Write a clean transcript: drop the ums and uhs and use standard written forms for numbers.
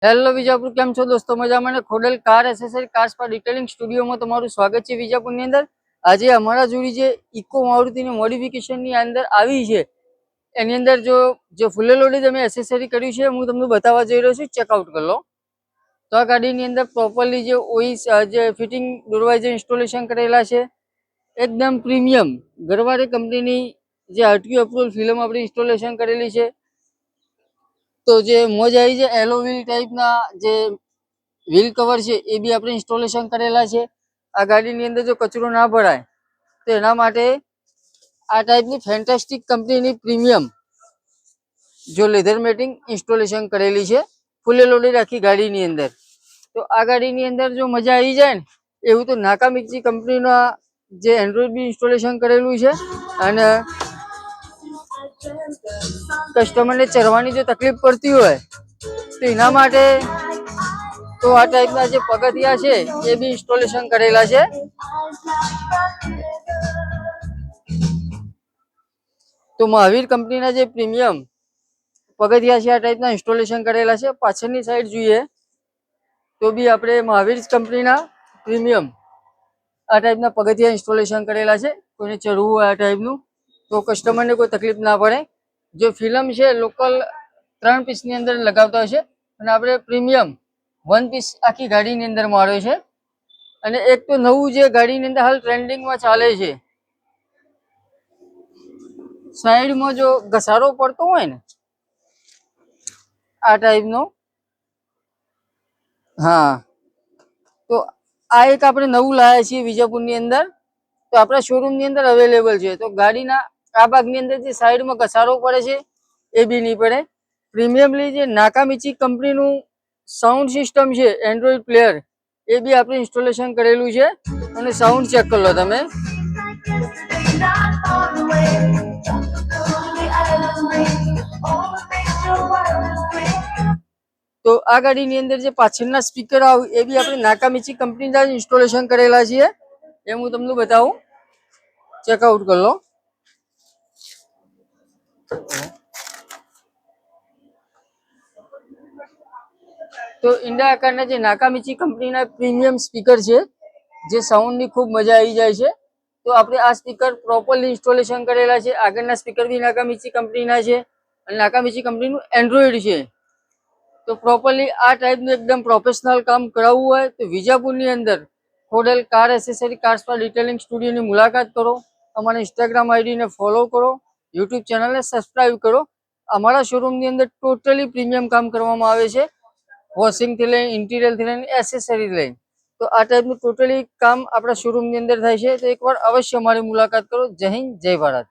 Hello Vijapur, કેમ છો દોસ્તો? મજામાં ને? ખોડલ કાર એસેસરી કાર્સ પર ડિટેલિંગ સ્ટુડિયોમાં તમારું સ્વાગત છે. વિજાપુરની અંદર આજે અમારા જોડી જે ઇકો મારુતિની મોડિફિકેશનની અંદર આવી છે, એની અંદર જે ફૂલે લોડેજ અમે એસેસરી કર્યું છે, હું તમને બતાવવા જઈ રહ્યો છું. ચેકઆઉટ કરી લો. તો આ ગાડીની અંદર પ્રોપરલી જે ઓઈસ જે ફિટિંગ દોરવાઈ જે ઇન્સ્ટોલેશન કરેલા છે, એકદમ પ્રીમિયમ ગરવારે કંપનીની જે આરટીઓ અપ્રુવલ ફિલ્મ આપણે ઇન્સ્ટોલેશન કરેલી છે. તો જે મોજ આવી છે, એલો વ્હીલ ટાઈપના જે વ્હીલ કવર છે એ બી આપણે ઇન્સ્ટોલેશન કરેલા છે. આ ગાડીની અંદર જો કચરો ના ભરાય તો એના માટે આ ટાઈપની ફેન્ટાસ્ટિક કંપનીની પ્રીમિયમ જો લેધર મેટિંગ ઇન્સ્ટોલેશન કરેલી છે ફૂલે લોડેડ આખી ગાડીની અંદર. તો આ ગાડીની અંદર જો મજા આવી જાય ને એવું તો નાકામિક્સી કંપનીના જે એન્ડ્રોઈડ બી ઇન્સ્ટોલેશન કરેલું છે. અને કસ્ટમરને ચરવાની જો તકલીફ પડતી હોય તો એના માટે તો આ ટાઈપના જે પગથિયા છે એ બી ઇન્સ્ટોલેશન કરેલા છે. તો મહાવીર કંપનીના જે પ્રીમિયમ પગથિયા છે આ ટાઈપના ઇન્સ્ટોલેશન કરેલા છે. પાછળની સાઈડ જોઈએ તો બી આપણે મહાવીર કંપનીના પ્રીમિયમ આ ટાઈપના પગથિયા ઇન્સ્ટોલેશન કરેલા છે. કોઈને ચડવું હોય આ ટાઈપનું તો કસ્ટમરને કોઈ તકલીફ ના પડે. જે ફિલ્મ છે લોકલ 3 પીસની અંદર લગાવતા હોય છે, અને આપણે પ્રીમિયમ 1 પીસ આખી ગાડીની અંદર માર્યો છે. અને એક તો નવું જે ગાડીની અંદર હાલ ટ્રેન્ડિંગમાં ચાલે છે, સાઈડમાં જો ઘસારો પડતો હોય ને આ ટાઈપનો, હા, તો આ એક આપણે નવું લાવ્યા છીએ વિજાપુરની અંદર. તો આપણા શોરૂમની અંદર અવેલેબલ છે. તો ગાડીના આ ભાગની અંદર જે સાઈડમાં ઘસારો પડે છે એ બી નહીં પડે. પ્રીમિયમલી જે નાકામિચી કંપનીનું સાઉન્ડ સિસ્ટમ છે એન્ડ્રોઈડ પ્લેયર એ બી આપણે ઇન્સ્ટોલેશન કરેલું છે. અને સાઉન્ડ ચેક કરી લો તમે. તો આ ગાડીની અંદર જે પાછળના સ્પીકર આવે એ બી આપણે નાકામિચી કંપનીના જ ઇન્સ્ટોલેશન કરેલા છે. એ હું તમને બતાવું. ચેકઆઉટ કરી લો. તો ઇન્ડા આકારના જે નાકામિચી કંપનીના પ્રીમિયમ સ્પીકર છે, જે સાઉન્ડની ખૂબ મજા આવી જાય છે. તો આપણે આ સ્પીકર પ્રોપરલી ઇન્સ્ટોલેશન કરેલા છે. આગળના સ્પીકર બી નાકામિચી કંપનીના છે, અને નાકામિચી કંપનીનું એન્ડ્રોઈડ છે. તો પ્રોપરલી આ ટાઈપનું એકદમ પ્રોફેશનલ કામ કરાવવું હોય તો વિજાપુરની અંદર ખોડલ કાર એસેસરી કાર્સ પર ડિટેલિંગ સ્ટુડિયોની મુલાકાત કરો. અમારા ઇન્સ્ટાગ્રામ આઈડીને ફોલો કરો, યુટ્યુબ ચેનલને સબસ્ક્રાઈબ કરો. અમારા શોરૂમની અંદર ટોટલી પ્રીમિયમ કામ કરવામાં આવે છે, વોશિંગથી લઈને ઇન્ટિરિયરથી લઈને એસેસરી લઈને. તો આ ટાઈપનું ટોટલી કામ આપણા શોરૂમની અંદર થાય છે. તો એકવાર અવશ્ય અમારી મુલાકાત કરો. જય હિન્દ, જય ભારત.